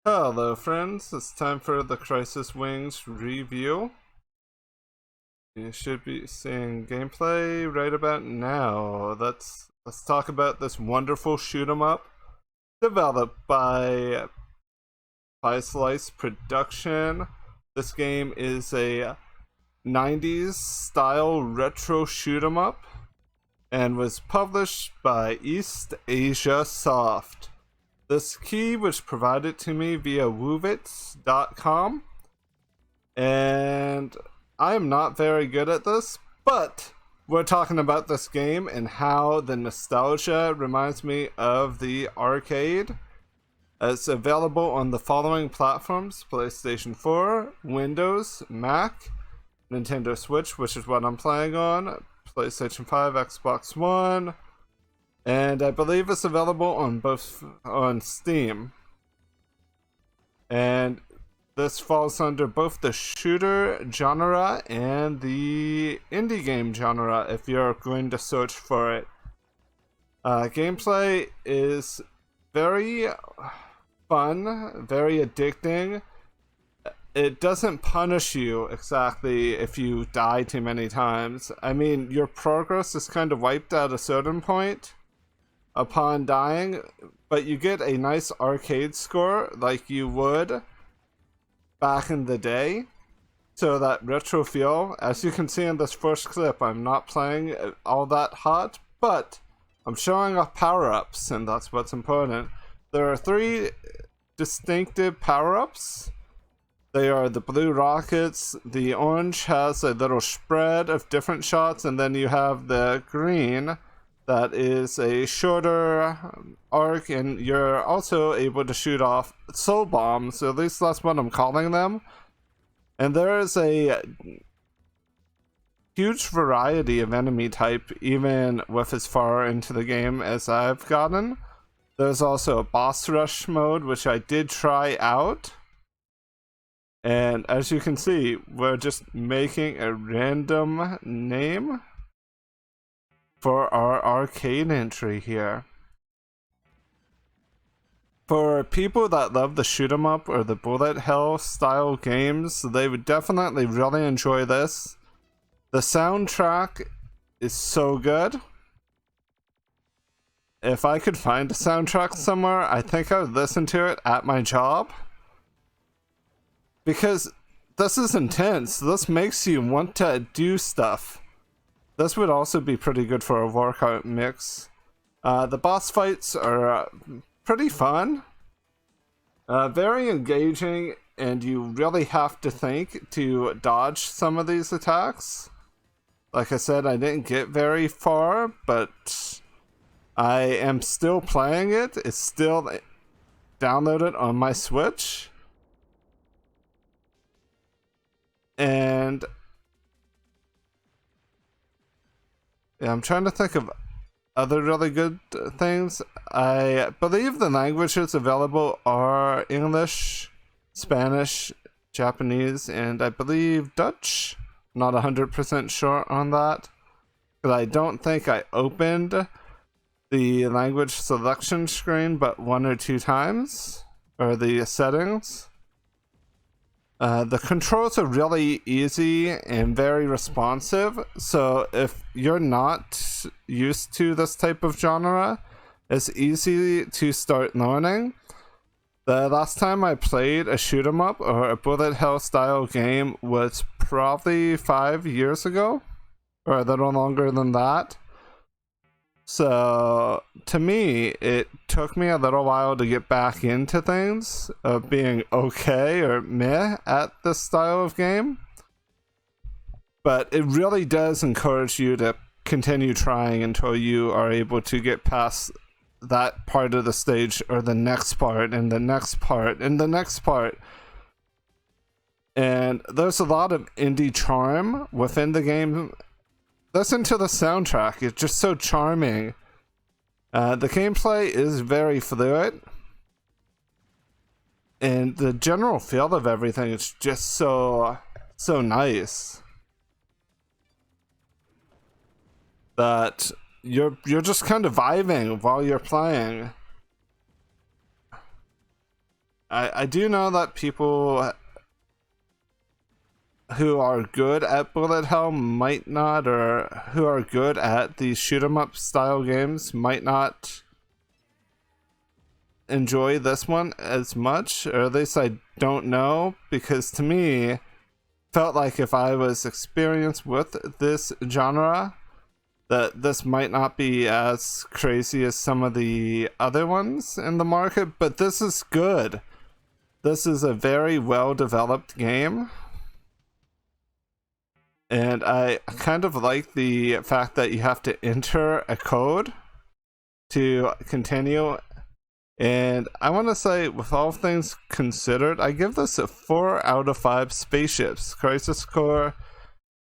Hello friends, it's time for the Crisis Wings review. You should be seeing gameplay right about now. Let's talk about this wonderful shoot 'em up developed by PieSlice Production. This game is a 90s style retro shoot 'em up and was published by Eastasiasoft. This key was provided to me via Woovit.com, and I am not very good at this, but we're talking about this game and how the nostalgia reminds me of the arcade. It's available on the following platforms: PlayStation 4, Windows, Mac, Nintendo Switch, which is what I'm playing on, PlayStation 5, Xbox One, and I believe it's available on Steam. And this falls under both the shooter genre and the indie game genre if you're going to search for it. Gameplay is very fun, very addicting. It doesn't punish you exactly if you die too many times. I mean, your progress is kind of wiped at a certain point upon dying, but you get a nice arcade score like you would back in the day. So that retro feel, as you can see in this first clip, I'm not playing all that hot, but I'm showing off power-ups, and that's what's important. There are 3 distinctive power-ups. They are the blue rockets, the orange has a little spread of different shots, and then you have the green that is a shorter arc, and you're also able to shoot off soul bombs, so at least that's what I'm calling them. And there is a huge variety of enemy type, even with as far into the game as I've gotten. There's also a boss rush mode, which I did try out. And as you can see, we're just making a random name for our arcade entry here. For people that love the shoot 'em up or the bullet hell style games, they would definitely really enjoy this. The soundtrack is so good. If I could find a soundtrack somewhere, I think I would listen to it at my job. Because this is intense. This makes you want to do stuff. This would also be pretty good for a workout mix. The boss fights are pretty fun. Very engaging, and you really have to think to dodge some of these attacks. Like I said, I didn't get very far, but I am still playing it. It's still downloaded on my Switch. And yeah, I'm trying to think of other really good things. I believe the languages available are English, Spanish, Japanese, and I believe Dutch. Not 100% sure on that, because I don't think I opened the language selection screen but 1 or 2 times, or the settings. The controls are really easy and very responsive, so if you're not used to this type of genre, it's easy to start learning. The last time I played a shoot 'em up or a bullet hell style game was probably 5 years ago, or a little longer than that. So to me, it took me a little while to get back into things of being okay or meh at this style of game. But it really does encourage you to continue trying until you are able to get past that part of the stage, or the next part, and the next part, and the next part. And there's a lot of indie charm within the game. Listen to the soundtrack, it's just so charming. The gameplay is very fluid, and the general feel of everything is just so nice that you're just kind of vibing while you're playing. I do know that people who are good at bullet hell might not, or who are good at these shoot 'em up style games might not enjoy this one as much, or at least I don't know, because to me felt like if I was experienced with this genre that this might not be as crazy as some of the other ones in the market, but this is good. This is a very well developed game, and I kind of like the fact that you have to enter a code to continue. And I want to say, with all things considered, I give this a 4 out of 5 spaceships. Crisis Core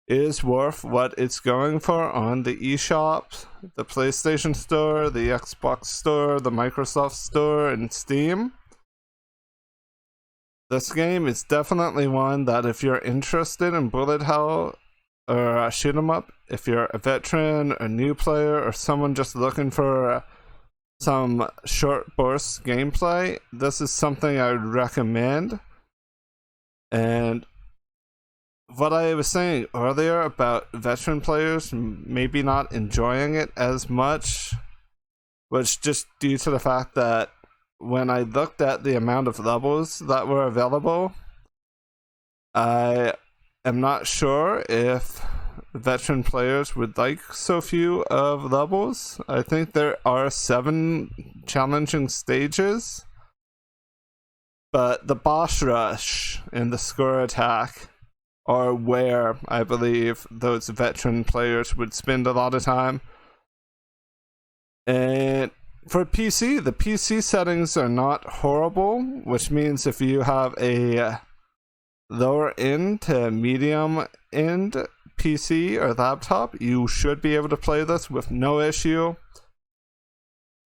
is worth what it's going for on the eShop, the PlayStation Store, the Xbox Store, the Microsoft Store, and Steam. This game is definitely one that if you're interested in bullet hell or shoot 'em up, if you're a veteran, a new player, or someone just looking for some short burst gameplay, this is something I would recommend. And what I was saying earlier about veteran players maybe not enjoying it as much was just due to the fact that when I looked at the amount of levels that were available, I am not sure if veteran players would like so few of levels. I think there are 7 challenging stages, but the boss rush and the score attack are where I believe those veteran players would spend a lot of time. And for PC, the PC settings are not horrible, which means if you have a lower end to medium end PC or laptop, you should be able to play this with no issue.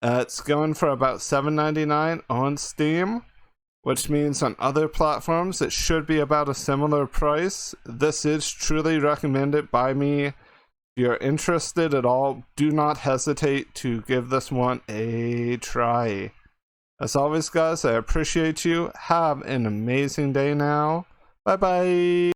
It's going for about $7.99 on Steam, which means on other platforms it should be about a similar price. This is truly recommended by me. If you're interested at all, do not hesitate to give this one a try. As always, guys, I appreciate you. Have an amazing day now. Bye bye.